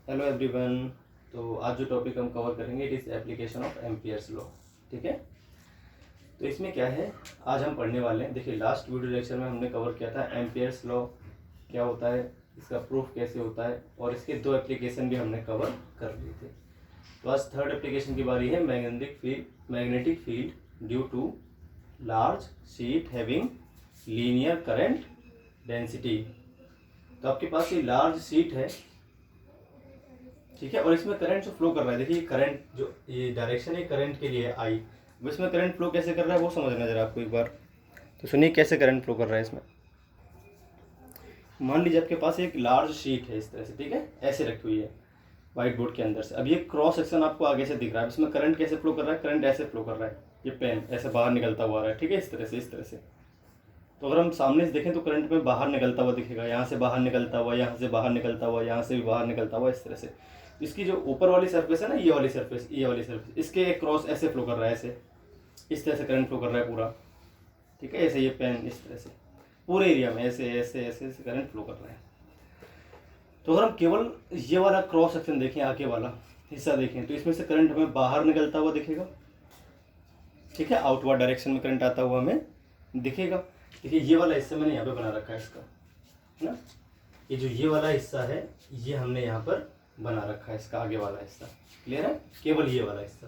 Hello everyone. तो आज जो टॉपिक हम कवर करेंगे it is application of Ampere's law. ठीक है, तो इसमें क्या है आज हम पढ़ने वाले हैं। देखिए लास्ट वीडियो लेक्चर में हमने कवर किया था एम्पियर्स लॉ क्या होता है, इसका प्रूफ कैसे होता है, और इसके दो एप्लीकेशन भी हमने कवर कर लिए थे। तो आज थर्ड एप्लीकेशन की बारी है magnetic field due to large sheet having linear current density. तो आपके पास ये लार्ज शीट है, ठीक है, और इसमें करंट जो फ्लो कर रहा है, देखिए करंट जो ये डायरेक्शन है करंट के लिए आई, अब इसमें करंट फ्लो कैसे कर रहा है वो समझना जरा आपको एक बार। तो सुनिए कैसे करंट फ्लो कर रहा है इसमें। मान लीजिए आपके पास एक लार्ज शीट है इस तरह से, ठीक है, ऐसे रखी हुई है व्हाइट बोर्ड के अंदर से। अब ये क्रॉस सेक्शन आपको आगे से दिख रहा है, इसमें करंट कैसे फ्लो कर रहा है, करंट ऐसे फ्लो कर रहा है, ये पेन ऐसे बाहर निकलता हुआ आ रहा है, ठीक है, इस तरह से। तो अगर हम सामने से देखें तो करंट में बाहर निकलता हुआ दिखेगा, यहाँ से बाहर निकलता हुआ, यहाँ से बाहर निकलता हुआ, यहाँ से भी बाहर निकलता हुआ, इस तरह से। इसकी जो ऊपर वाली सरफेस है ना, ये वाली सरफेस, इसके क्रॉस ऐसे फ्लो कर रहा है, ऐसे इस तरह से करंट फ्लो कर रहा है पूरा, ठीक है, ऐसे ये पेन इस तरह से पूरे एरिया में ऐसे ऐसे ऐसे ऐसे करंट फ्लो कर रहा है। तो अगर हम केवल ये वाला क्रॉस सेक्शन देखें, आगे वाला हिस्सा देखें, तो इसमें से करंट हमें बाहर निकलता हुआ दिखेगा, ठीक है, आउटवर्ड डायरेक्शन में करंट आता हुआ हमें दिखेगा। देखिए ये वाला हिस्सा मैंने यहाँ पे बना रखा है इसका, है ना, ये जो ये वाला हिस्सा है ये हमने यहाँ पर बना रखा है, इसका आगे वाला हिस्सा, क्लियर है, केवल ये वाला हिस्सा।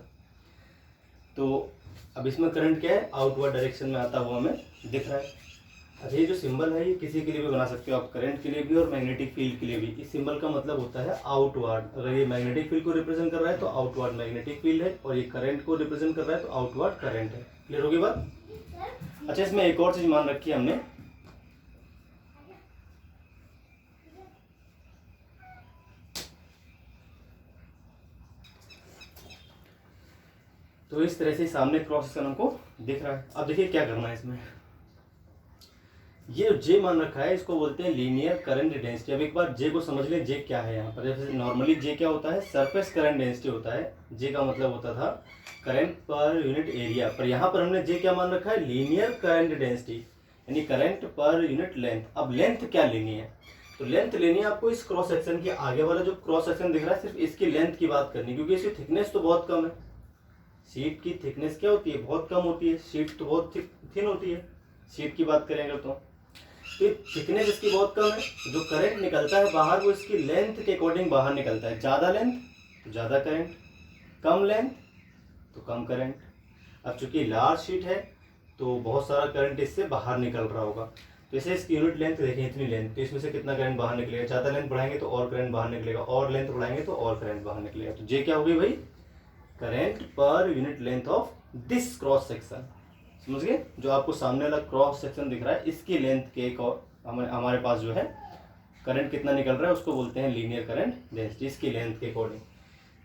तो अब इसमें करंट क्या है, आउटवर्ड डायरेक्शन में आता हुआ हमें दिख रहा है। अच्छा ये जो सिंबल है ये किसी के लिए भी बना सकते हो आप, करंट के लिए भी और मैग्नेटिक फील्ड के लिए भी। इस सिंबल का मतलब होता है आउटवर्ड, अगर ये मैग्नेटिक फील्ड को रिप्रेजेंट कर रहा है तो आउटवर्ड मैग्नेटिक फील्ड है, और ये करंट को रिप्रेजेंट कर रहा है तो आउटवर्ड करंट है। क्लियर होगी बात। अच्छा इसमें एक और चीज मान रखी है हमने, तो इस तरह से सामने क्रॉस सेक्शन हमको दिख रहा है। अब देखिए क्या करना है इसमें, ये जे मान रखा है इसको बोलते हैं लीनियर करंट डेंसिटी। अब एक बार जे को समझ ले, जे क्या है यहाँ पर। जैसे नॉर्मली जे क्या होता है, सरफेस करंट डेंसिटी होता है, जे का मतलब होता था करंट पर यूनिट एरिया, पर यहाँ पर हमने जे क्या मान रखा है, लीनियर करंट डेंसिटी, यानी करंट पर यूनिट लेंथ। अब लेंथ क्या लेनी है, तो लेंथ लेनी है आपको इस क्रॉस सेक्शन की, आगे वाला जो क्रॉस सेक्शन दिख रहा है सिर्फ इसकी लेंथ की बात करनी, क्योंकि इसकी थिकनेस तो बहुत कम है। शीट की थिकनेस क्या होती है, बहुत कम होती है, शीट तो बहुत थिन होती है, शीट की बात करेंगे तो थिकनेस इसकी बहुत कम है, जो करंट निकलता है बाहर वो इसकी लेंथ के अकॉर्डिंग बाहर निकलता है। ज़्यादा लेंथ तो ज़्यादा करंट, कम लेंथ तो कम करंट। अब चूंकि लार्ज शीट है तो बहुत सारा करंट इससे बाहर निकल रहा होगा। तो इसे इसकी यूनिट लेंथ देखें, इतनी लेंथ, तो इसमें से कितना करंट बाहर निकलेगा, ज़्यादा लेंथ बढ़ाएंगे तो और करंट बाहर निकलेगा, और लेंथ बढ़ाएंगे तो और करंट बाहर निकलेगा। तो जे क्या होगी भाई, करंट पर unit length of this cross section. समझ गए, जो आपको सामने वाला क्रॉस सेक्शन दिख रहा है इसकी लेंथ के एक और हमारे पास जो है करंट कितना निकल रहा है उसको बोलते हैं लीनियर करंट डेंसिटी, इसकी लेंथ के अकॉर्डिंग।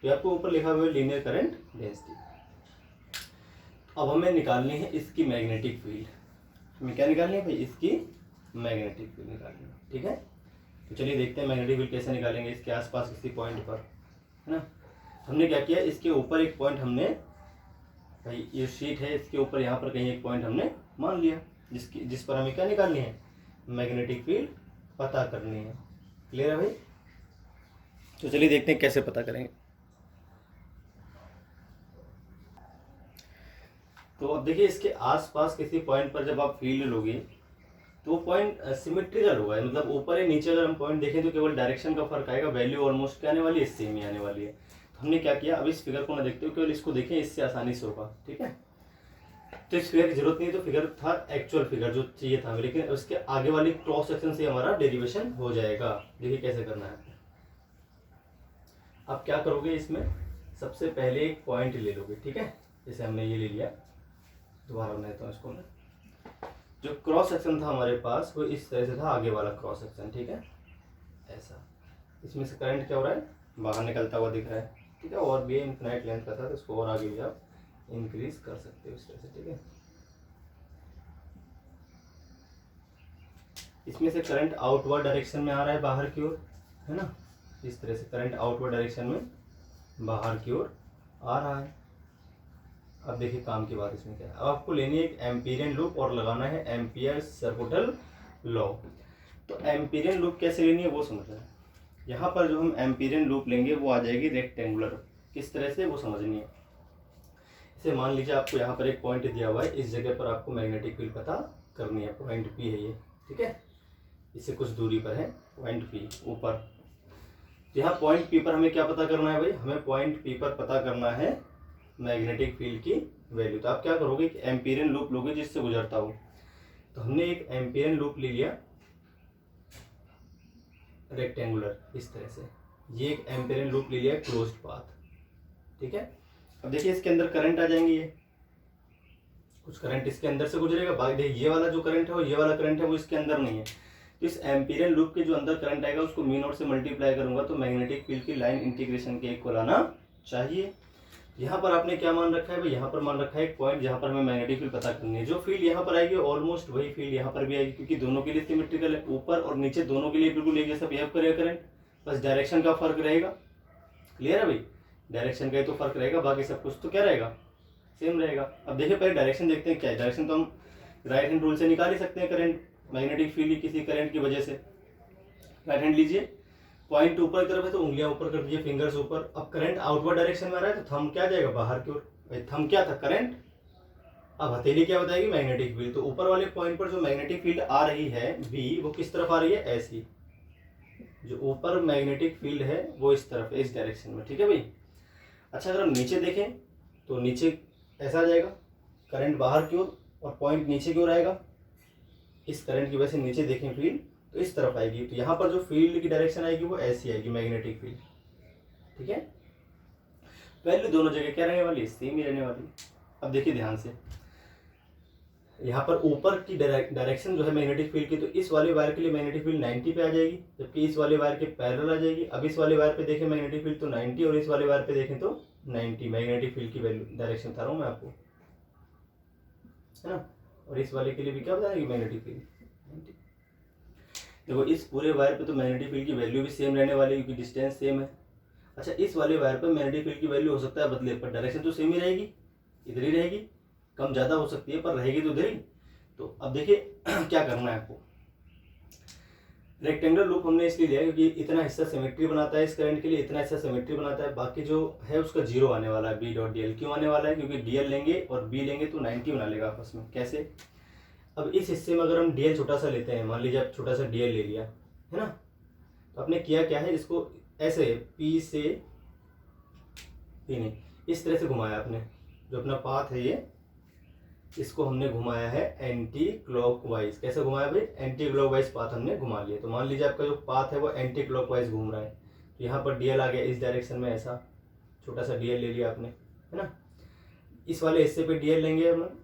तो आपको ऊपर लिखा हुआ है लीनियर करंट डेंसिटी। अब हमें निकालनी है इसकी मैग्नेटिक फील्ड। हमें क्या निकालनी है भाई, इसकी मैग्नेटिक फील्ड निकालनी है, ठीक है। तो चलिए देखते हैं मैग्नेटिक फील्ड कैसे निकालेंगे, इसके आसपास किसी पॉइंट पर, है ना। हमने क्या किया, इसके ऊपर एक पॉइंट हमने, भाई ये शीट है इसके ऊपर यहाँ पर कहीं एक पॉइंट हमने मान लिया, जिस पर हमें क्या निकालनी है, मैग्नेटिक फील्ड पता करनी है। क्लियर है भाई। तो चलिए देखते हैं कैसे पता करेंगे। तो अब देखिए इसके आसपास किसी पॉइंट पर जब आप फील्ड लोगे तो वो पॉइंट सिमेट्रिकल होगा, मतलब ऊपर या नीचे अगर हम पॉइंट देखें तो केवल डायरेक्शन का फर्क आएगा, वैल्यू ऑलमोस्ट क्या आने वाली है, सेम ही आने वाली है। तो हमने क्या किया, अब इस फिगर को ना देखते हो, केवल इसको देखें, इससे आसानी से होगा, ठीक है। तो इस फिगर की जरूरत नहीं है, तो फिगर था एक्चुअल फिगर जो चाहिए था हमें, लेकिन उसके आगे वाली क्रॉस सेक्शन से हमारा डेरिवेशन हो जाएगा। देखिए कैसे करना है। आप क्या करोगे, इसमें सबसे पहले एक पॉइंट ले लोगे, ठीक है, जैसे हमने ये ले लिया, दोबारा बनाता हूँ इसको मैं। जो क्रॉस सेक्शन था हमारे पास वो इस तरह से था, आगे वाला क्रॉस सेक्शन, ठीक है, ऐसा। इसमें से करंट क्या हो रहा है, बाहर निकलता हुआ दिख रहा है, ठीक है, और भी इनफिनाइट लेंथ का था तो इसको और आगे भी आप इंक्रीज कर सकते हो इस तरह से, ठीक है। इसमें से करंट आउटवर्ड डायरेक्शन में आ रहा है बाहर की ओर, है ना, इस तरह से करंट आउटवर्ड डायरेक्शन में बाहर की ओर आ रहा है। अब देखिए काम की बात इसमें क्या है, अब आपको लेनी है एक एम्पीरियन लूप और लगाना है एम्पियर सर्कुटल लॉ। तो एम्पीरियन लूप कैसे लेनी है वो समझना है। यहाँ पर जो हम एम्पीरियन लूप लेंगे वो आ जाएगी रेक्टेंगुलर। किस तरह से वो समझनी है। इसे मान लीजिए आपको यहाँ पर एक पॉइंट दिया हुआ है, इस जगह पर आपको मैग्नेटिक फील्ड पता करनी है। पॉइंट पी है ये, ठीक है, इससे कुछ दूरी पर है पॉइंट पी ऊपर। तो यहाँ पॉइंट पी पर हमें क्या पता करना है भाई, हमें पॉइंट पी पर पता करना है मैग्नेटिक फील्ड की वैल्यू। तो आप क्या करोगे कि एम्पीरियन लूप लोगे जिससे गुजरता हो। तो हमने एक एम्पीरियन लूप ले लिया रेक्टेंगुलर इस तरह से, ये एक एम्पीरियन लूप ले लिया क्लोज्ड पाथ, ठीक है। अब देखिए इसके अंदर करंट आ जाएंगे, ये कुछ करंट इसके अंदर से गुजरेगा। बाकी ये वाला जो करंट है और ये वाला करंट है वो इसके अंदर नहीं है। तो इस एम्पीरियन लूप के जो अंदर करंट आएगा उसको म्यू नॉट से मल्टीप्लाई करूंगा तो मैग्नेटिक फील्ड की लाइन इंटीग्रेशन के इक्वल आना चाहिए। यहाँ पर आपने क्या मान रखा है भाई, यहाँ पर मान रखा है एक पॉइंट जहाँ पर हमें मैग्नेटिक फील्ड पता करनी है। जो फील्ड यहाँ पर आएगी ऑलमोस्ट वही फील्ड यहाँ पर भी आएगी, क्योंकि दोनों के लिए सिमेट्रिकल है। ऊपर और नीचे दोनों के लिए बिल्कुल एक जैसा बिहेव करेगा करंट, बस डायरेक्शन का फर्क रहेगा। क्लियर है भाई, डायरेक्शन का ही तो फर्क रहेगा, बाकी सब कुछ तो क्या रहेगा, सेम रहेगा। अब देखिए पहले डायरेक्शन देखते हैं क्या है। डायरेक्शन तो हम राइट हैंड रूल से निकाल ही सकते हैं, करंट मैग्नेटिक फील्ड किसी करंट की वजह से। राइट हैंड लीजिए, पॉइंट ऊपर की तरफ है तो उंगलियां ऊपर कर दीजिए, फिंगर्स ऊपर। अब करंट आउटवर्ड डायरेक्शन में आ रहा है तो थंब क्या जाएगा बाहर की ओर। थंब क्या था, करंट। अब हथेली क्या बताएगी, मैग्नेटिक फील्ड। तो ऊपर वाले पॉइंट पर जो मैग्नेटिक फील्ड आ रही है बी, वो किस तरफ आ रही है, ऐसी। जो ऊपर मैग्नेटिक फील्ड है वो इस तरफ, इस डायरेक्शन में, ठीक है भाई। अच्छा अगर हम नीचे देखें तो नीचे ऐसा आ जाएगा, करंट बाहर की ओर और पॉइंट नीचे की ओर आएगा। इस करंट की वजह से नीचे देखें फील्ड तो इस तरफ आएगी। तो यहाँ पर जो फील्ड की डायरेक्शन आएगी वो ऐसी आएगी, मैग्नेटिक फील्ड, ठीक है। वैल्यू दोनों जगह क्या रहने वाली है, सेम ही रहने वाली। अब देखिए ध्यान से, यहाँ पर ऊपर की डायरेक्शन जो है मैग्नेटिक फील्ड की, तो इस वाले वायर के लिए मैग्नेटिक फील्ड 90 पे आ जाएगी, जबकि इस वाले वायर के पैरेलल आ जाएगी। अब इस वाले वायर पे देखें मैग्नेटिक फील्ड तो 90, और इस वाले वायर पे देखें तो 90। मैग्नेटिक फील्ड की वैल्यू डायरेक्शन बता रहा हूँ मैं आपको, है ना। और इस वाले के लिए भी क्या बताएगी, मैग्नेटिक फील्ड 90। देखो इस पूरे वायर पे तो मैग्नेटिक फील्ड की वैल्यू भी सेम रहने वाली है क्योंकि डिस्टेंस सेम है। अच्छा इस वाले वायर पे मैग्नेटिक फील्ड की वैल्यू हो सकता है बदले, पर डायरेक्शन तो सेम ही रहेगी, इधर ही रहेगी, कम ज़्यादा हो सकती है पर रहेगी तो इधर ही। तो अब देखिए क्या करना है आपको। रेक्टेंगुलर लूप हमने इसलिए लिया क्योंकि इतना हिस्सा सिमेट्री बनाता है इस करंट के लिए, इतना हिस्सा सिमेट्री बनाता है, बाकी जो है उसका जीरो आने वाला है, बी डॉट डी एल। क्यों आने वाला है, क्योंकि डी एल लेंगे और बी लेंगे तो 90 बना लेगा आपस में। कैसे, अब इस हिस्से में अगर हम डी एल छोटा सा लेते हैं, मान लीजिए आप छोटा सा डी एल ले लिया है ना, तो आपने किया क्या है, इसको ऐसे पी से पी नहीं, इस तरह से घुमाया आपने। जो अपना पाथ है ये, इसको हमने घुमाया है एंटी क्लॉकवाइज। कैसे घुमाया भाई, एंटी क्लॉकवाइज पाथ हमने घुमा लिया। तो मान लीजिए आपका जो पाथ है वो एंटी क्लॉकवाइज घूम रहा है, तो यहाँ पर डीएल आ गया इस डायरेक्शन में, ऐसा छोटा सा डीएल ले लिया आपने, है ना। इस वाले हिस्से पे डीएल लेंगे हम तो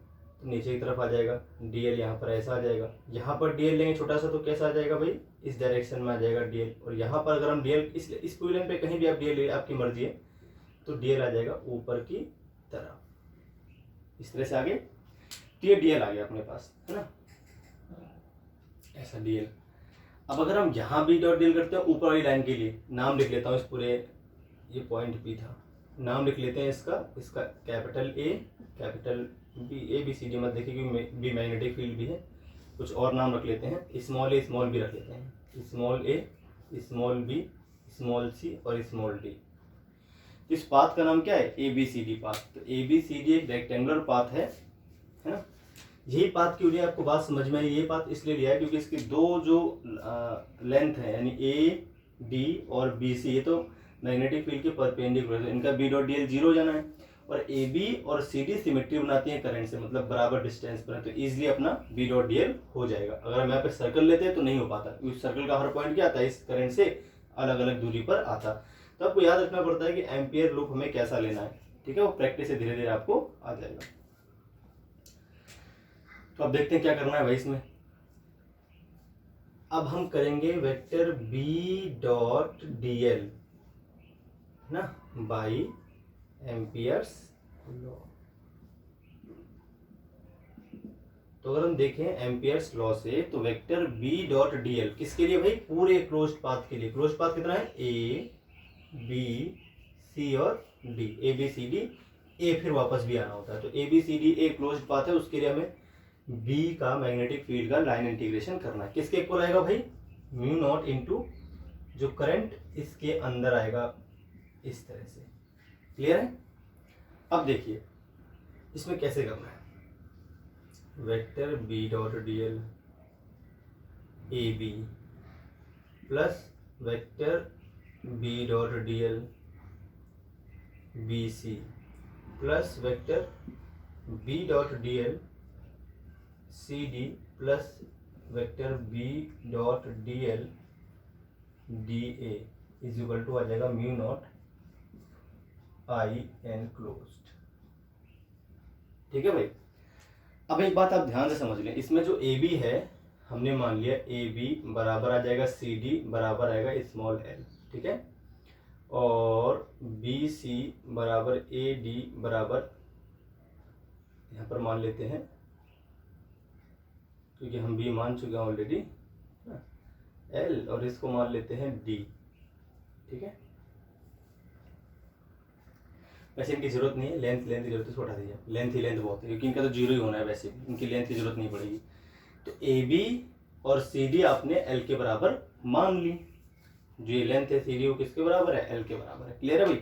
नीचे की तरफ आ जाएगा डीएल, यहाँ पर ऐसा आ जाएगा। यहाँ पर डीएल लेंगे छोटा सा तो कैसा आ जाएगा भाई, इस डायरेक्शन में आ जाएगा डीएल। और यहाँ पर अगर हम डीएल इस पूरी लाइन पे कहीं भी आप डीएल ले, आपकी मर्जी है, तो डीएल आ जाएगा ऊपर की तरफ, इस तरह से आगे। ये डीएल आ गया अपने पास, है ना, ऐसा डीएल। अब अगर हम यहाँ भी डॉट डीएल करते हैं ऊपर वाली लाइन के लिए, नाम लिख लेता हूँ इस पूरे, ये पॉइंट पी था, नाम लिख लेते हैं इसका capital A, capital B, A B C D मत देखिए क्योंकि बी मैग्नेटिक फील्ड भी है। कुछ और नाम रख लेते हैं, स्मॉल ए स्मॉल बी रख लेते हैं, small A small B small C और स्मॉल डी। इस पाथ का नाम क्या है, A B C D path. तो ए बी सी डी एक रेक्टेंगुलर पाथ है ना। यही पाथ क्यों लिया, आपको बात समझ में आई। ये पाथ इसलिए लिया है क्योंकि इसकी दो जो लेंथ है, यानी ए डी और बी सी, ये तो मैग्नेटिक फील्ड के परपेंडिकुलर है, इनका B dot D L zero जाना है। और ए बी और सी डी सिमेट्री बनाती हैं करंट से, मतलब बराबर डिस्टेंस पर है, तो इजीली अपना बी डॉट डी एल हो जाएगा। अगर हम यहाँ पे सर्कल लेते हैं तो नहीं हो पाता, क्योंकि सर्कल का हर पॉइंट क्या आता है, इस करंट से अलग अलग दूरी पर आता। तो आपको याद रखना पड़ता है कि एम्पियर लूप हमें कैसा लेना है, ठीक है। वो प्रैक्टिस से धीरे धीरे आपको आ जाएगा। तो अब देखते हैं क्या करना है भाई इसमें। अब हम करेंगे vector B dot D L ना बाई एम्पियर्स लॉ। तो अगर हम देखें एम्पियर्स लॉ से, तो vector B dot D L किसके लिए भाई, पूरे क्लोज्ड पाथ के लिए। क्लोज्ड पाथ कितना है, ए बी सी और D, A B C D, A फिर वापस भी आना होता है। तो A B C D A closed path है, उसके लिए हमें बी का मैग्नेटिक फील्ड का लाइन इंटीग्रेशन करना है। किसके इक्वल आएगा भाई, म्यू नॉट इंटू जो करंट इसके अंदर आएगा इस तरह से। क्लियर है? अब देखिए इसमें कैसे करना है। Vector B dot D L A B plus vector B dot D L B C plus vector B dot D L C D plus vector B dot D L D A is equal to आ जाएगा mu naught I enclosed. ठीक है भाई। अब एक बात आप ध्यान से समझ लें, इसमें जो ए बी है हमने मान लिया ए बी बराबर आ जाएगा सी डी बराबर आएगा स्मॉल एल। ठीक है। और बी सी बराबर ए डी बराबर यहाँ पर मान लेते हैं, क्योंकि हम बी मान चुके हैं ऑलरेडी, एल, और इसको मान लेते हैं डी। ठीक है। वैसे इनकी जरूरत नहीं है, लेंथ की जरूरत है, इसको हटा दीजिए, लेंथ ही बहुत है क्योंकि इनका तो जीरो ही होना है, वैसे इनकी लेंथ की जरूरत नहीं पड़ेगी। तो ए बी और सी डी आपने एल के बराबर मान ली, जो ये लेंथ है सी डी वो किसके बराबर है, एल के बराबर है। क्लियर है भाई?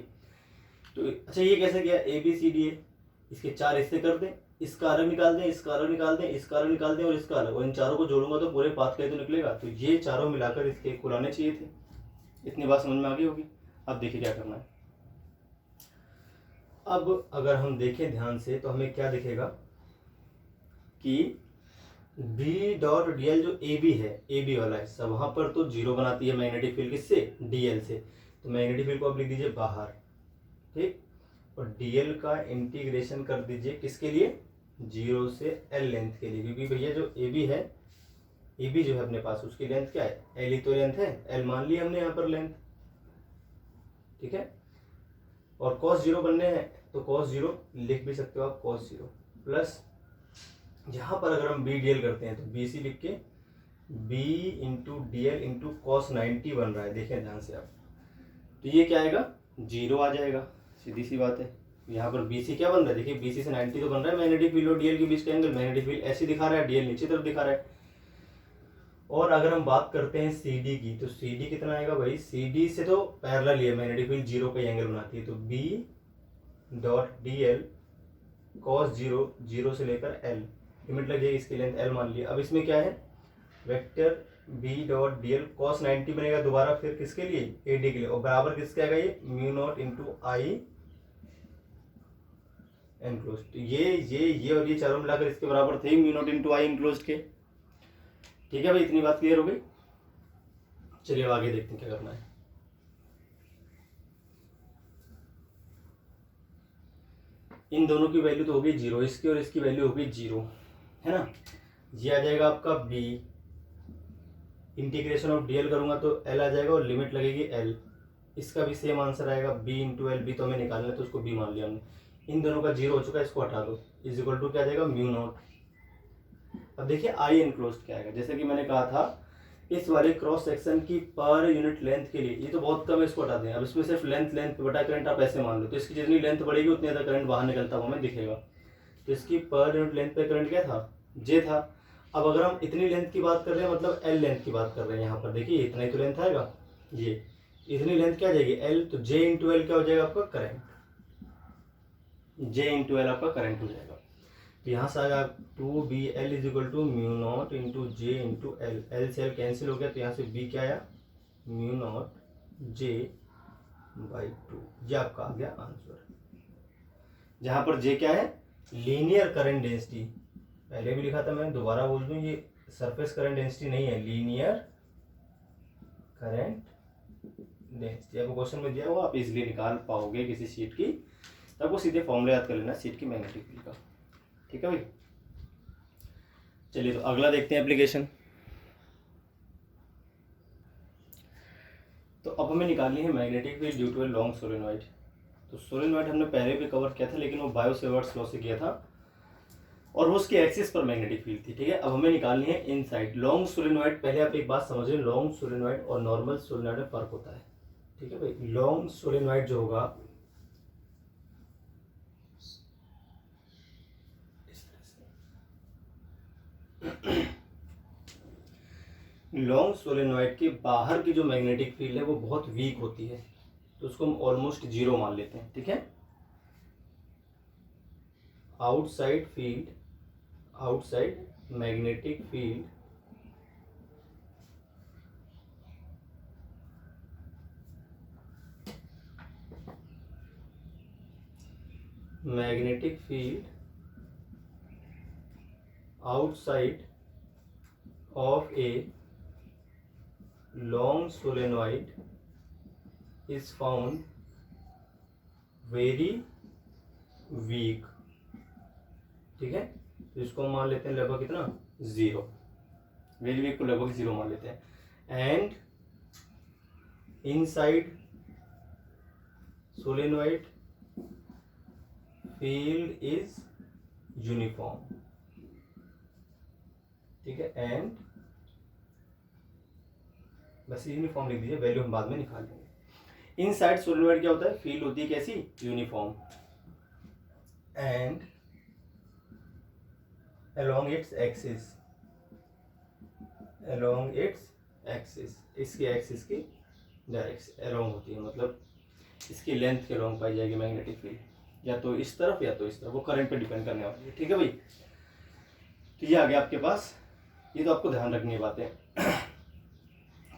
तो अच्छा ये कैसे किया, ए बी सी डी है, इसके चार हिस्से कर दें, इसका अलग निकाल दें, इसका अलग निकाल दें, इसका अलग निकाल दें और इसका अलग, और इन चारों को जोड़ूंगा तो पूरे पाथ का ही तो निकलेगा। तो ये चारों मिलाकर इसके इक्वल आने चाहिए थे। इतनी बात समझ में आ गई होगी। अब देखिए क्या करना है। अब अगर हम देखें ध्यान से तो हमें क्या दिखेगा कि बी डॉट डी एल जो ए बी है, ए बी वाला हिस्सा, वहां पर तो जीरो बनाती है मैग्नेटिक फील्ड, किससे, डी एल से। तो मैग्नेटिक फील्ड को आप लिख दीजिए बाहर। ठीक। और डी एल का इंटीग्रेशन कर दीजिए किसके लिए, जीरो से एल लेंथ के लिए, क्योंकि भैया जो ए बी है, ए बी जो है अपने पास उसकी लेंथ क्या है, एल ही तो लेंथ है, एल मान ली हमने यहाँ पर लेंथ। ठीक है। और cos जीरो बनने हैं तो cos जीरो लिख भी सकते हो आप, cos जीरो प्लस यहाँ पर अगर हम बी डी एल करते हैं तो बी सी लिख के B into D L into cos 90 बन रहा है। देखें ध्यान से आप, तो ये क्या आएगा, जीरो आ जाएगा, सीधी सी बात है। यहाँ पर बी सी क्या बन रहा है, देखिए बी सी से 90 तो बन रहा है, मैग्नेटिक फील्ड और डी एल के बीच का एंगल, मैग्नेटिक फील्ड ऐसे दिखा रहा है, डी एल नीचे तरफ दिखा रहा है। और अगर हम बात करते हैं सी डी की, तो सी डी कितना आएगा भाई, सी डी से तो पैरेलल ही है, मैग्नेटिक फील्ड जीरो का एंगल बनाती है, तो B dot D L cos zero, zero से लेकर एल, लिमिट लग जाएगी, इसकी लेंथ एल मान लिया। अब इसमें क्या है, vector B dot D L cos 90 बनेगा दोबारा, फिर किसके लिए, ए डी के लिए, और बराबर किसके आएगा, ये म्यू नॉट इंटू आई एनक्लोज। तो ये और ये चारों मिलाकर इसके बराबर थे म्यू नॉट इंटू आई एनक्लोज के। ठीक है भाई, इतनी बात क्लियर हो गई। चलिए अब आगे देखते हैं क्या करना है। इन दोनों की वैल्यू तो होगी जीरो, इसकी और इसकी वैल्यू होगी जीरो, है ना। ये आ जाएगा आपका B, integration of D L करूंगा तो एल आ जाएगा और लिमिट लगेगी एल, इसका भी सेम आंसर आएगा, बी इंटू एल, बी तो हमें निकालना है तो उसको बी मान लिया हमने। इन दोनों का जीरो हो चुका है, इसको हटा दो, इज इक्वल टू क्या आ जाएगा, म्यू नॉट। अब देखिए आई एनक्लोज क्या आएगा, जैसे कि मैंने कहा था इस वाले क्रॉस सेक्शन की पर यूनिट लेंथ के लिए, ये तो बहुत कम है, इसको हटा दें। अब इसमें सिर्फ लेंथ बटा करंट आप ऐसे मान लो, तो इसकी जितनी लेंथ बढ़ेगी उतनी ज़्यादा करंट बाहर निकलता हुआ हमें दिखेगा। तो इसकी पर यूनिट लेंथ पे करंट क्या था, जे था। अब अगर हम इतनी लेंथ की बात कर रहे हैं, मतलब एल लेंथ की बात कर रहे हैं, यहाँ पर देखिए इतना ही तो लेंथ आएगा, ये इतनी लेंथ क्या आ जाएगी एल, तो जे इंटू एल क्या हो जाएगा आपका करंट, जे इंटू एल आपका करंट हो जाएगा। तो यहाँ से आएगा two B L is equal to mu naught into J into L, L से एल कैंसिल हो गया, तो यहाँ से बी क्या आया, mu naught J by two, ये आपका आ गया आंसर। जहाँ पर जे क्या है, लीनियर करंट डेंसिटी, पहले भी लिखा था मैंने, दोबारा बोल दूं, ये सरफेस करंट डेंसिटी नहीं है, लीनियर करंट डेंसिटी। आपको क्वेश्चन में दिया हुआ, आप इजीली निकाल पाओगे किसी शीट की, तो आपको सीधे फॉर्मूला याद कर लेना शीट की मैग्नेटिक फील्ड का। ठीक है भाई। चलिए तो अगला देखते हैं एप्लीकेशन। तो अब हमें निकालनी है magnetic field due to a long solenoid. तो सोलेनॉइड हमने पहले भी कवर किया था, लेकिन वो बायो-सेवर्ट्स लॉ से किया था और वो उसके एक्सिस पर मैग्नेटिक फील्ड थी। ठीक है। अब हमें निकालनी है इनसाइड लॉन्ग सोलेनॉइड। पहले आप एक बात समझिए, लॉन्ग सोलेनॉइड और नॉर्मल सोलेनॉइड में फर्क होता है। ठीक है भाई। लॉन्ग सोलेनॉइड जो होगा लॉन्ग सोलेनॉइड के बाहर की जो मैग्नेटिक फील्ड है वो बहुत वीक होती है, तो उसको हम ऑलमोस्ट जीरो मान लेते हैं, ठीक है। Outside field, outside magnetic field magnetic field outside of A long solenoid is found very weak, ठीक है। तो इसको मान लेते हैं लगभग कितना, जीरो, वेरी वीक को लगभग जीरो मान लेते हैं। And inside solenoid field is uniform, ठीक है। एंड बस यूनिफॉर्म लिख दीजिए, वैल्यू हम बाद में निकाल लेंगे। इनसाइड सोलेनॉइड क्या होता है, फील्ड होती है कैसी, uniform. And along its axis, along its axis, इसकी एक्सिस की डायरेक्शन along होती है, मतलब इसकी लेंथ के along पाई जाएगी मैग्नेटिक फील्ड, या तो इस तरफ या तो इस तरफ, वो करंट पे डिपेंड करने वाली है, ठीक है भाई। तो ये आ गया आपके पास, ये तो आपको ध्यान रखनी है बातें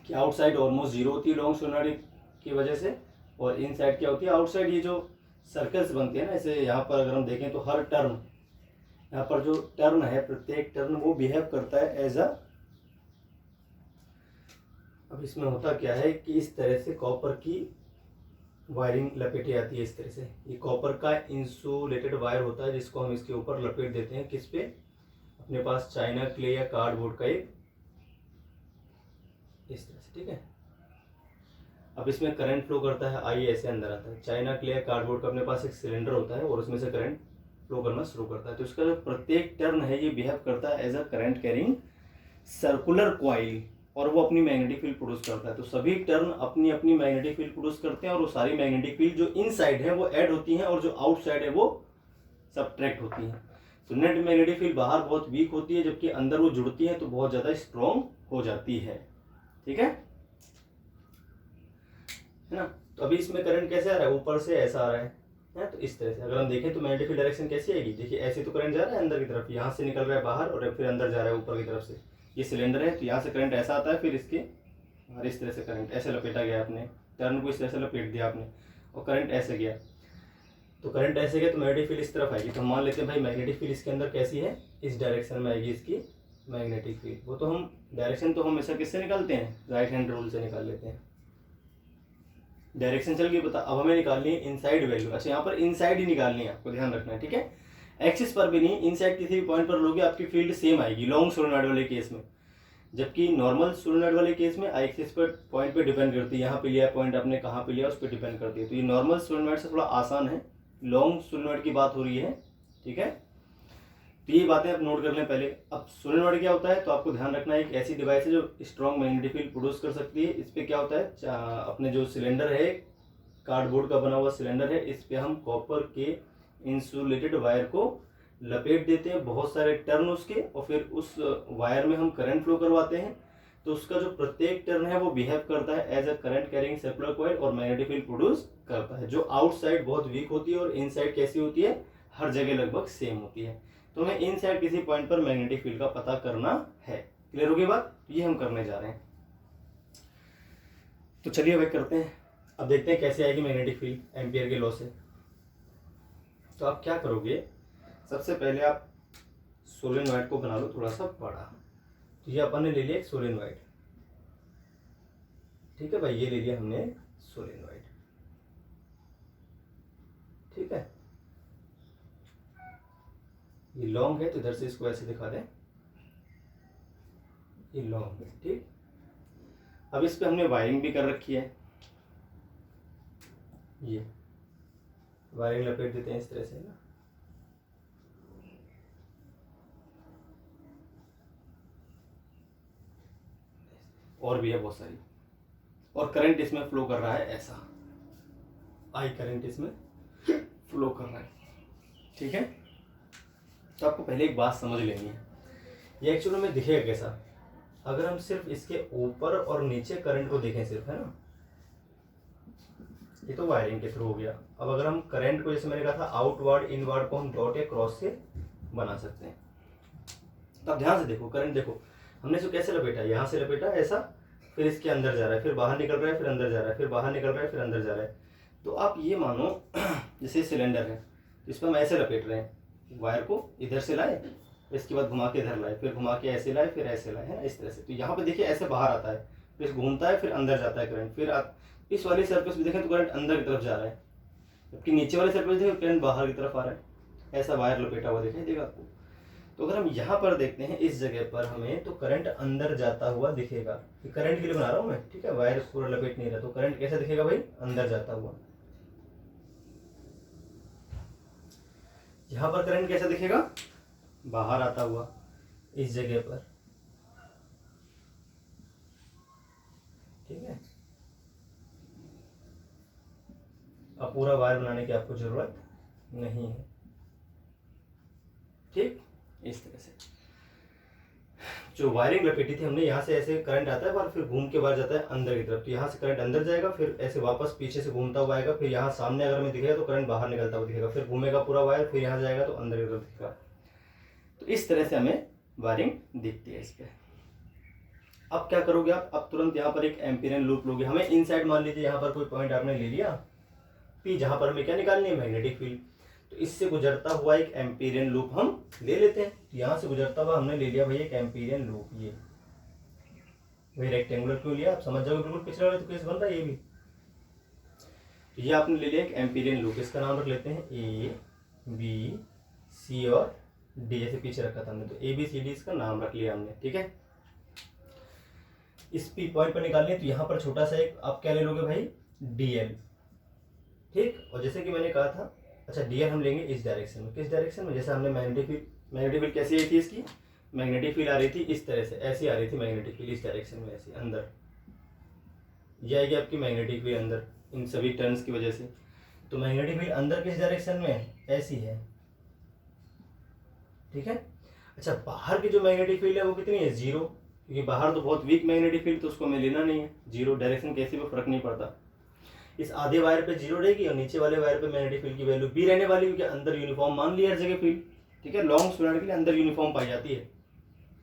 कि आउटसाइड ऑलमोस्ट जीरो होती है लॉन्ग सोलेनॉइड की वजह से, और इनसाइड क्या होती है, आउटसाइड ये जो सर्कल्स बनते हैं ना, ऐसे यहाँ पर अगर हम देखें तो हर टर्म, यहाँ पर जो टर्न है, प्रत्येक टर्न वो बिहेव करता है एज अ, अब इसमें होता क्या है कि इस तरह से कॉपर की वायरिंग लपेटी आती है, इस तरह से ये कॉपर का इंसुलेटेड वायर होता है जिसको हम इसके ऊपर लपेट देते हैं, किस पे, अपने पास चाइना क्ले या कार्डबोर्ड का एक, इस तरह से, ठीक है। अब इसमें करंट फ्लो करता है, आई ऐसे अंदर आता है, चाइना क्ले या कार्डबोर्ड का अपने पास एक सिलेंडर होता है और उसमें से करंट फ्लो करना शुरू करता है। तो इसका जो प्रत्येक टर्न है ये बिहेव करता है as a current carrying circular coil, और वो अपनी मैग्नेटिक फील्ड प्रोड्यूस करता है। तो सभी टर्न अपनी अपनी मैग्नेटिक फील्ड प्रोड्यूस करते हैं, और वो सारी मैग्नेटिक फील्ड जो इनसाइड है वो ऐड होती है और जो आउटसाइड है वो सबट्रैक्ट होती है। तो नेट मैग्नेटिक फील्ड बाहर बहुत वीक होती है, जबकि अंदर वो जुड़ती है तो बहुत ज़्यादा स्ट्रॉन्ग हो जाती है, ठीक है ना। तो अभी इसमें करंट कैसे आ रहा है, ऊपर से ऐसा आ रहा है, तो इस तरह से अगर हम देखें तो मैग्नेटिक फील्ड डायरेक्शन कैसी आएगी, देखिए ऐसे तो करंट जा रहा है अंदर की तरफ, यहाँ से निकल रहा है बाहर और फिर अंदर जा रहा है ऊपर की तरफ से, ये सिलेंडर है तो यहाँ से करंट ऐसा आता है, फिर इसके और इस तरह से करंट ऐसे लपेटा गया, आपने टर्न को इस तरह से लपेट दिया आपने और करंट ऐसे गया, तो करंट ऐसे गया तो मैग्नेटिक फील्ड इस तरफ आएगी। तो हम मान लेते हैं भाई मैग्नेटिक फील्ड इसके अंदर कैसी है, इस डायरेक्शन में आएगी इसकी मैग्नेटिक फील्ड। वो तो हम डायरेक्शन तो हमेशा किससे निकालते हैं, राइट हैंड रूल से निकाल लेते हैं। डायरेक्शन चल गई बता, अब हमें निकालनी है इनसाइड वैल्यू। अच्छा यहाँ पर इनसाइड ही निकालनी है, आपको ध्यान रखना है, ठीक है। एक्सिस पर भी नहीं, इनसाइड किसी भी पॉइंट पर लोगे आपकी फील्ड सेम आएगी लॉन्ग सोलेनॉइड वाले केस में, जबकि नॉर्मल सोलेनॉइड वाले केस में एक्सिस पर पॉइंट पे डिपेंड करती है, यहाँ पे लिया पॉइंट आपने कहाँ पे लिया उस पर डिपेंड करती है। तो ये नॉर्मल सोलेनॉइड से थोड़ा आसान है, लॉन्ग सोलेनॉइड की बात हो रही है, ठीक है। तो ये बातें आप नोट कर लें पहले। अब सोलेनॉइड क्या होता है, तो आपको ध्यान रखना है एक ऐसी डिवाइस है जो स्ट्रॉन्ग मैग्नेटिक फील्ड प्रोड्यूस कर सकती है। इस पर क्या होता है, अपने जो सिलेंडर है, कार्डबोर्ड का बना हुआ सिलेंडर है, इस पे हम कॉपर के इंसुलेटेड वायर को लपेट देते हैं, बहुत सारे टर्न उसके, और फिर उस वायर में हम करंट फ्लो करवाते हैं। तो उसका जो प्रत्येक टर्न है वो बिहेव करता है as a current carrying circular coil और मैग्नेटिक फील्ड प्रोड्यूस करता है, जो आउटसाइड बहुत वीक होती है और इनसाइड कैसी होती है, हर जगह लगभग सेम होती है। तो हमें इनसाइड किसी पॉइंट पर मैग्नेटिक फील्ड का पता करना है। क्लियर होगी बात, ये हम करने जा रहे हैं। तो चलिए अब करते हैं, अब देखते हैं कैसे आएगी मैग्नेटिक फील्ड एम्पियर के लॉ से। तो आप क्या करोगे, सबसे पहले आप सोलेनॉइड को बना लो थोड़ा सा बड़ा। तो ये अपन ने ले लिया एक सोलेनॉइड, ठीक है भाई, ये ले लिया हमने सोलेनॉइड, ठीक है। ये लॉन्ग है तो इधर से इसको ऐसे दिखा दें, ये लॉन्ग है, ठीक। अब इस पे हमने वायरिंग भी कर रखी है, ये वायरिंग लपेट देते हैं इस तरह से ना, और भी है बहुत सारी, और करंट इसमें फ्लो कर रहा है ऐसा, आई करंट इसमें फ्लो कर रहा है, ठीक है। तो आपको पहले एक बात समझ लेनी है, ये एक्चुअली में दिखेगा कैसा, अगर हम सिर्फ इसके ऊपर और नीचे करंट को देखें सिर्फ, है ना, ये तो वायरिंग के थ्रू हो गया। अब अगर हम करंट को, जैसे मैंने कहा था, आउटवर्ड इनवर्ड को हम डॉट या क्रॉस से बना सकते हैं। तो अब ध्यान से देखो, करंट देखो, हमने इसको कैसे लपेटा, यहाँ से लपेटा ऐसा, फिर इसके अंदर जा रहा है, फिर बाहर निकल रहा है, फिर अंदर जा रहा है, फिर बाहर निकल रहा है, फिर अंदर जा रहा है। तो आप ये मानो जैसे सिलेंडर है, इस पर हम ऐसे लपेट रहे हैं, वायर को इधर से लाए, इसके बाद घुमा के इधर लाए, फिर घुमा के ऐसे लाए, फिर ऐसे लाए, है ना, इस तरह से। तो यहाँ पे देखिए ऐसे बाहर आता है, फिर घूमता है, फिर अंदर जाता है करंट, फिर इस वाली सरफेस भी देखें तो करंट अंदर की तरफ जा रहा है, जबकि नीचे वाले सरफेस देखें करंट बाहर की तरफ आ रहा है। ऐसा वायर लपेटा हुआ दिखाई देगा आपको। तो अगर हम यहाँ पर देखते हैं इस जगह पर हमें, तो करंट अंदर जाता हुआ दिखेगा। करंट के लिए बना रहा हूँ मैं, ठीक है, वायर पूरा लपेट नहीं रहा, तो करंट कैसा दिखेगा भाई, अंदर जाता हुआ। यहाँ पर करंट कैसा दिखेगा, बाहर आता हुआ इस जगह पर, ठीक है। अब पूरा वायर बनाने की आपको जरूरत नहीं है, ठीक। इस तरह से जो वायरिंग लपेटी थी हमने, यहाँ से ऐसे करंट आता है और फिर घूम के बाहर जाता है अंदर की तरफ। तो यहाँ से करंट अंदर जाएगा, फिर ऐसे वापस पीछे से घूमता हुआ आएगा, फिर यहाँ सामने अगर हमें दिखेगा तो करंट बाहर निकलता हुआ दिखेगा, फिर घूमेगा पूरा वायर, फिर यहाँ जाएगा तो अंदर की तरफ दिखेगा। तो इस तरह से हमें वायरिंग दिखती है इस पर। अब क्या करोगे आप, अब तुरंत यहाँ पर एक एम्पीरियन लूप लोगे। हमें इनसाइड मान लीजिए यहाँ पर कोई पॉइंट आपने ले लिया पी, जहाँ पर हमें क्या निकालनी है, मैग्नेटिक फील्ड। तो इससे गुजरता हुआ एक एम्पीरियन लूप हम ले लेते हैं। तो यहाँ से गुजरता हुआ हमने ले लिया भाई एक एम्पीरियन लूप। ये वही रेक्टेंगुलर क्यों लिया, आप समझ जाओगे बिल्कुल पिछले वाले तो केस बन रहा है ये भी। तो ये आपने ले लिया एक एम्पीरियन लूप, इसका नाम रख लेते हैं ए बी सी और डी, जैसे पीछे रखा था हमने, तो ए बी सी डी इसका नाम रख लिया हमने, ठीक है। इस पी पॉइंट पर निकालनी है, तो यहाँ पर छोटा सा एक आप क्या ले लोगे भाई, डी एल, ठीक। और जैसे कि मैंने कहा था, अच्छा डी एल हम लेंगे इस डायरेक्शन में। किस डायरेक्शन में, जैसे हमने मैग्नेटिक फील्ड कैसी आई थी इसकी, मैग्नेटिक फील्ड आ रही थी इस तरह से, ऐसी आ रही थी मैग्नेटिक फील्ड इस डायरेक्शन में, ऐसे अंदर ये आएगी आपकी मैग्नेटिक फील्ड अंदर, इन सभी टर्न्स की वजह से। तो मैग्नेटिक फील्ड अंदर किस डायरेक्शन में, ऐसी है, ठीक है। अच्छा बाहर की जो मैग्नेटिक फील्ड है वो कितनी है, जीरो, क्योंकि बाहर तो बहुत वीक मैग्नेटिक फील्ड, तो उसको हमें लेना नहीं है, जीरो, डायरेक्शन कैसी भी फर्क नहीं पड़ता। इस आधे वायर पे जीरो रहेगी और नीचे वाले वायर पे मैग्नेटिक फील्ड की वैल्यू बी रहने वाली, क्योंकि अंदर यूनिफॉर्म मान लिया हर जगह फील्ड, ठीक है। लॉन्ग स्टूडेंट के लिए अंदर यूनिफॉर्म पाई जाती है,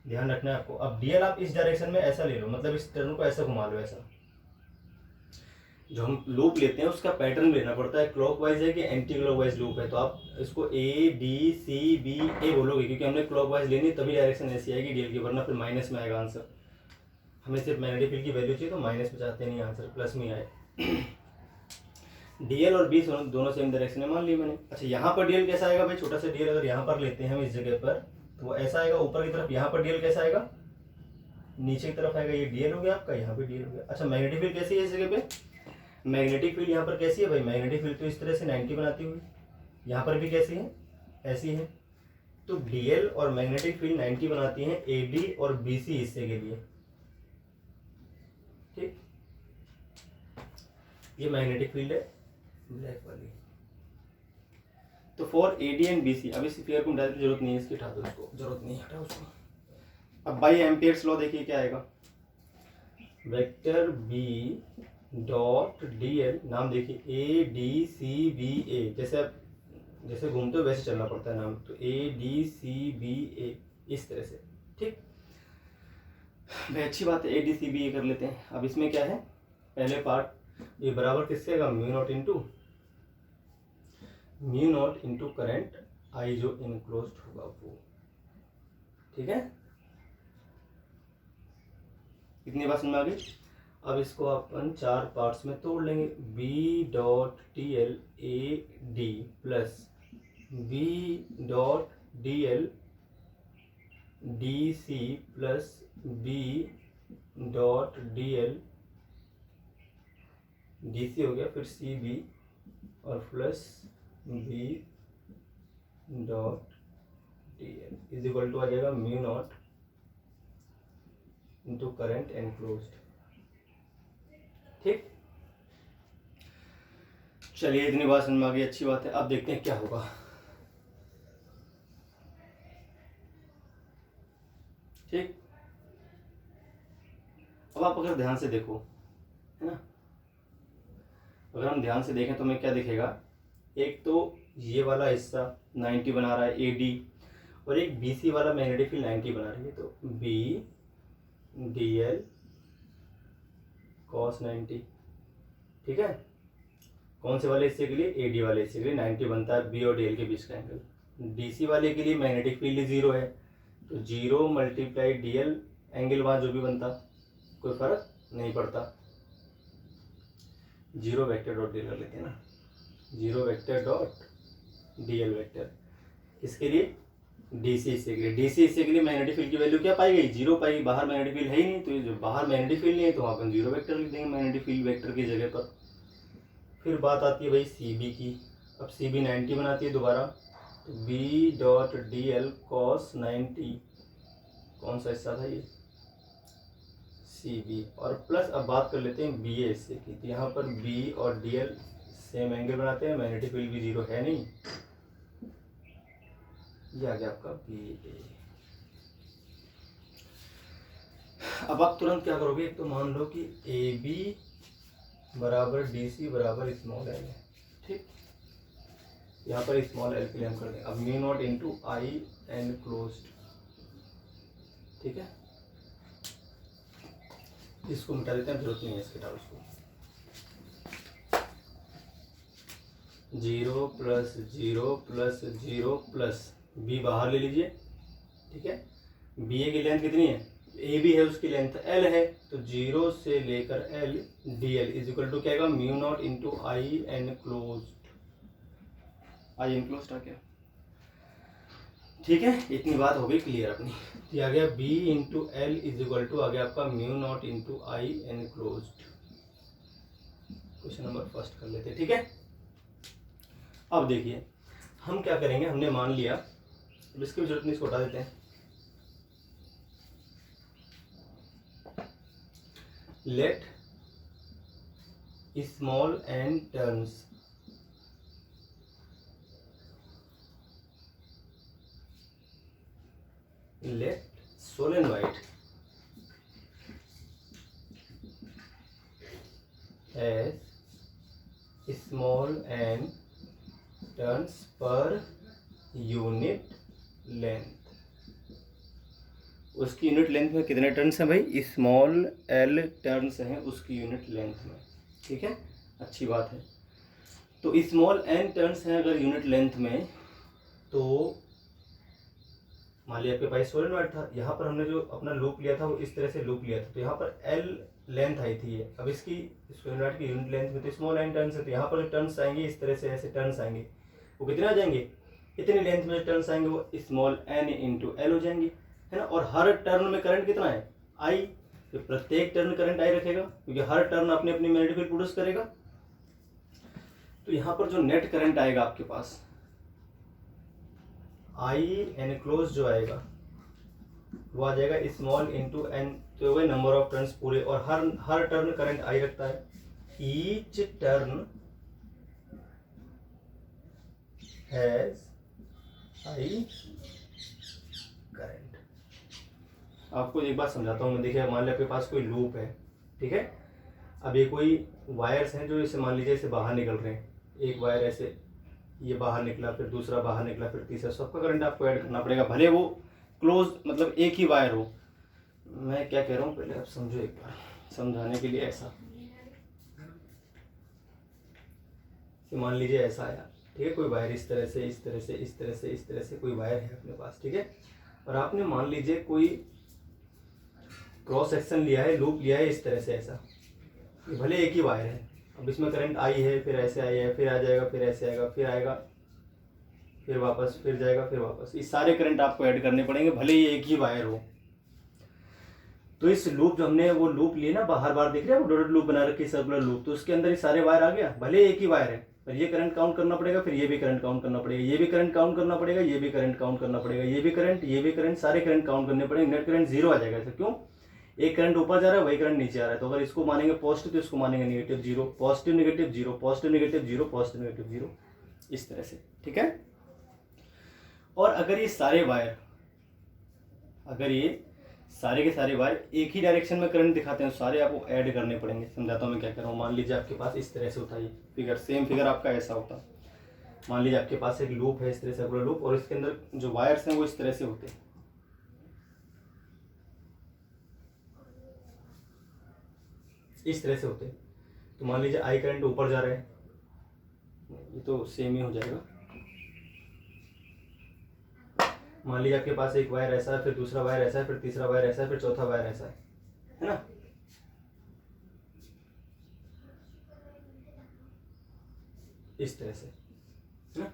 ध्यान रखना है आपको। अब डीएल आप इस डायरेक्शन में ऐसा ले लो, मतलब इस टर्न को ऐसा घुमा लो, ऐसा। जो हम लूप लेते हैं उसका पैटर्न लेना पड़ता है, क्लॉकवाइज है कि एंटी क्लॉकवाइज लूप है। तो आप इसको ए बी सी बी ए बोलोगे, क्योंकि हमने क्लॉकवाइज लेनी तभी डायरेक्शन ऐसी आएगी डीएल की, वरना फिर माइनस में आएगा आंसर। हमें सिर्फ मैग्नेटिक फील्ड की वैल्यू चाहिए तो माइनस में चाहते नहीं, आंसर प्लस में आए। डीएल और बी दोनों सेम डायरेक्शन में मान लिया मैंने। अच्छा यहाँ पर डीएल कैसा आएगा भाई, छोटा सा डीएल अगर यहाँ पर लेते हैं हम इस जगह पर, तो वो ऐसा आएगा ऊपर की तरफ। यहाँ पर डीएल कैसा आएगा, नीचे की तरफ आएगा। ये डीएल हो गया आपका, यहाँ पे डीएल हो गया। अच्छा मैग्नेटिक फील्ड कैसी है इस जगह पे, मैग्नेटिक फील्ड यहाँ पर कैसी है भाई, मैग्नेटिक फील्ड तो इस तरह से 90 बनाती हुई, यहाँ पर भी कैसी है, ऐसी है। तो डीएल और मैग्नेटिक फील्ड 90 बनाती हैं एडी और बीसी हिस्से के लिए, ठीक। ये मैग्नेटिक फील्ड है ब्लैक वाली। तो फॉर एडी एंड बीसी, अब इस फिगर को डालने की जरूरत नहीं है, इसकी हटा दो, इसको जरूरत नहीं हटा उसको। अब बाई एम्पियर्स लॉ देखिए क्या आएगा, vector B dot D l, नाम देखिए ए डी सी बी ए, जैसे घूमते हो वैसे चलना पड़ता है नाम, तो ए डी सी बी ए इस तरह से, ठीक भाई। अच्छी बात है, ए डी सी बी ए कर लेते हैं। अब इसमें क्या है, पहले पार्ट ये बराबर किससे आएगा, mu naught into current I जो इनक्लोज्ड होगा वो, ठीक है। कितनी बात समझ में आ गई। अब इसको अपन 4 पार्ट्स में तोड़ लेंगे, B dot T L A D plus B dot D L D C plus B dot D L D C हो गया, फिर सी बी और plus B dot D L is equal to आ जाएगा mu naught into current enclosed, ठीक। चलिए इतनी बात समझ में आ गई, अच्छी बात है। अब देखते हैं क्या होगा, ठीक। अब आप अगर ध्यान से देखो, है ना, अगर हम ध्यान से देखें तो हमें क्या दिखेगा, एक तो ये वाला हिस्सा 90 बना रहा है AD, और एक BC वाला मैग्नेटिक फील्ड 90 बना रही है, तो BDL cos 90, ठीक है। कौन से वाले हिस्से के लिए, AD वाले हिस्से के लिए 90 बनता है B और DL के बीच का एंगल। DC वाले के लिए मैग्नेटिक फील्ड 0 है, तो 0 मल्टीप्लाई DL, एंगल वहाँ जो भी बनता कोई फर्क नहीं पड़ता। 0 वेक्टर डॉट DL कर लेते हैं ना, 0 वेक्टर डॉट DL वेक्टर, इसके लिए DC हिस्से के लिए। DC हिस्से के लिए मैग्नेटिक फील्ड की वैल्यू क्या पाई गई, 0 पाई, बाहर मैग्नेटिक फील्ड है ही नहीं, तो ये जो बाहर मैग्नेटिक फील्ड नहीं है तो वहाँ पर 0 वेक्टर लिख देंगे मैग्नेटिक फील्ड वेक्टर की जगह पर। फिर बात आती है भाई CB की। अब CB 90 बनाती है दोबारा, तो B डॉट DL cos 90, कौन सा हिस्सा था ये, CB, और प्लस अब बात कर लेते हैं BA हिस्से की। तो यहाँ पर B और DL सेम एंगल बनाते हैं, मैग्नेटिक फील्ड भी 0 है नहीं, ये आ गया आपका BA। अब आप तुरंत क्या करोगे, एक तो मान लो कि AB बराबर DC बराबर स्मॉल l है, ठीक, यहाँ पर स्मॉल l के लिए हम कर दें। अब mu naught into I enclosed, ठीक है, इसको मिटा देते हैं, जरूरत नहीं है इसके टाउ उसको। 0 प्लस 0 प्लस 0 प्लस B बाहर ले लीजिए, ठीक है। BA की लेंथ कितनी है, AB है, उसकी लेंथ L है, तो 0 से लेकर L DL is equal to क्या आएगा, mu naught into I enclosed, I enclosed आ गया, ठीक है। इतनी बात हो गई क्लियर अपनी। ये आ गया B into L is equal to आ गया आपका mu naught into I enclosed. Question number first कर लेते हैं, ठीक है। अब देखिए हम क्या करेंगे, हमने मान लिया, अब इसकी भी जरूरत नहीं, इसको हटा देते हैं। Let small n turns let solenoid has small n turns per unit length। उसकी यूनिट लेंथ में कितने टर्न्स हैं भाई, स्मॉल l टर्न्स हैं उसकी यूनिट लेंथ में, ठीक है, अच्छी बात है। तो स्मॉल n टर्न्स हैं अगर यूनिट लेंथ में, तो मान लिया आपके पास सोलेनॉइड था, यहाँ पर हमने जो अपना लूप लिया था वो इस तरह से लूप लिया था, तो यहाँ पर L लेंथ आई थी। अब इसकी सोलेनॉइड की यूनिट लेंथ में तो स्मॉल n टर्न्स है, तो यहाँ पर जो टर्न्स आएंगे इस तरह से, ऐसे टर्न्स आएंगे, वो कितने आ जाएंगे, इतनी लेंथ में जो टर्न्स आएंगे वो स्मॉल n इंटू L हो जाएंगे, है ना। और हर टर्न में करंट कितना है, I, तो प्रत्येक टर्न करंट I रखेगा, क्योंकि हर टर्न अपने अपनी मैग्नेटिक फील्ड प्रोड्यूस करेगा। तो यहाँ पर जो नेट करंट आएगा आपके पास I एनक्लोज जो आएगा वो आ जाएगा स्मॉल इंटू n, तो वही नंबर ऑफ टर्न्स पूरे, और हर टर्न करंट I रखता है, each turn has I current. आपको एक बात समझाता हूँ मैं, देखिए मान लिया आपके पास कोई लूप है, ठीक है। अब ये कोई वायर्स हैं जो इसे मान लीजिए इसे बाहर निकल रहे हैं, एक वायर ऐसे ये बाहर निकला, फिर दूसरा बाहर निकला, फिर तीसरा, सबका करंट आपको ऐड करना पड़ेगा, भले वो क्लोज मतलब एक ही वायर हो। मैं क्या कह रहा हूँ पहले आप समझो एक बार, समझाने के लिए ऐसा मान लीजिए ऐसा आया, ठीक है, कोई वायर इस तरह से इस तरह से इस तरह से इस तरह से कोई वायर है अपने पास, ठीक है। और आपने मान लीजिए कोई क्रॉस सेक्शन लिया है, लूप लिया है इस तरह से, ऐसा, भले एक ही वायर है, अब इसमें करंट I है, फिर ऐसे आई है, फिर आ जाएगा, फिर ऐसे आएगा, फिर आएगा, फिर वापस, फिर जाएगा, फिर वापस, ये सारे करंट आपको ऐड करने पड़ेंगे, भले ही एक ही वायर हो। तो इस लूप जो हमने वो लूप लिए ना, बाहर बाहर दिख रहा है वो डॉटेड लूप बना रखी सर्कुलर लूप, तो उसके अंदर ये सारे वायर आ गया, भले एक ही वायर है, पर ये करंट काउंट करना पड़ेगा, फिर ये भी करंट काउंट करना पड़ेगा, ये भी करंट काउंट करना पड़ेगा, ये भी करंट काउंट करना पड़ेगा, ये भी करंट, सारे करंट काउंट करने पड़ेंगे। नेट करंट 0 आ जाएगा। ऐसा क्यों, एक करंट ऊपर जा रहा है, वही करंट नीचे आ रहा है, तो अगर इसको मानेंगे पॉजिटिव तो इसको मानेंगे negative, 0 positive negative 0 positive negative 0 positive negative 0, इस तरह से, ठीक है। और अगर ये सारे के सारे वायर एक ही डायरेक्शन में करंट दिखाते हैं, सारे आपको ऐड करने पड़ेंगे। समझाता हूँ मैं क्या कर रहा हूँ। मान लीजिए आपके पास इस तरह से होता है ये फिगर, सेम फिगर आपका ऐसा होता है। मान लीजिए आपके पास एक लूप है, इस तरह से पूरा लूप, और इसके अंदर जो वायर्स हैं वो इस तरह से होते हैं, इस तरह से होते हैं। तो मान लीजिए आई करंट ऊपर जा रहा है, ये तो सेम ही हो जाएगा। मान लीजिए आपके पास एक वायर ऐसा है, फिर दूसरा वायर ऐसा है, फिर तीसरा वायर ऐसा है, फिर चौथा वायर ऐसा है ना। इस तरह से, है ना।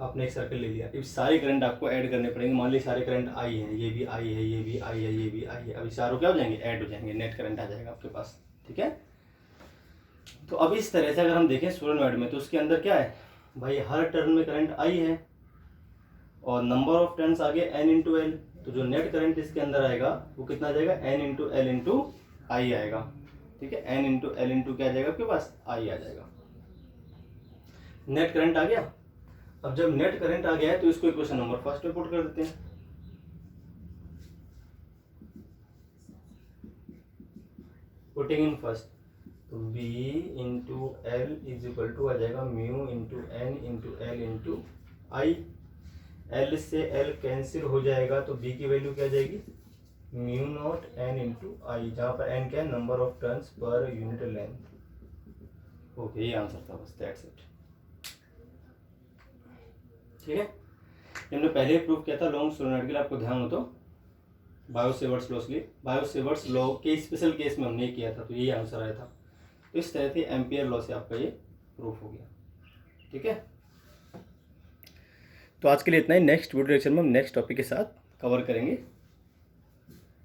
आपने एक सर्कल ले लिया, अब सारे करंट आपको ऐड करने पड़ेंगे। मान लीजिए सारे करंट आई है, ये भी आई है, ये भी आई है, ये भी आई है। अभी चारों क्या हो जाएंगे, ऐड हो जाएंगे, नेट करंट आ जाएगा आपके पास। ठीक है, तो अब इस तरह से अगर हम देखें सोलेनॉइड में, तो उसके अंदर क्या है भाई, हर टर्न में करंट आई है और नंबर ऑफ टर्न्स आ गए n इंटू एल। तो जो नेट करंट इसके अंदर आएगा वो कितना आ जाएगा, n इंटू एल इंटू आई आएगा। ठीक है, n इंटू एल इंटू क्या आ जाएगा आपके पास, आई आ जाएगा। नेट करंट आ गया। अब जब नेट करंट आ गया है तो इसको इक्वेशन नंबर फर्स्ट में पुट कर देते हैं। पुटिंग इन फर्स्ट, तो B into L is equal to आ जाएगा mu into N into L into I. L से एल कैंसिल हो जाएगा तो B की वैल्यू क्या आ जाएगी, mu naught N into I, जहाँ पर एन क्या है, number of turns per unit length. Okay, ये आंसर था बस, दैट्स इट। ठीक है, हमने पहले ही प्रूव किया था लॉन्ग सोलेनॉइड के लिए, आपको ध्यान हो तो बायो-सेवर्ट्स लॉ के लिए, बायो-सेवर्ट्स लॉ के स्पेशल केस में हमने किया था, तो यही आंसर आया था। तो इस तरह से एम्पियर लॉ से आपका ये प्रूफ हो गया। ठीक है, तो आज के लिए इतना ही। नेक्स्ट वीडियो लेक्चर में हम नेक्स्ट टॉपिक के साथ कवर करेंगे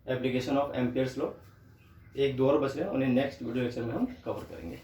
एप्लीकेशन ऑफ एम्पियर्स लॉ। एक दो और बच रहे हैं, उन्हें नेक्स्ट वीडियो लेक्चर में हम कवर करेंगे।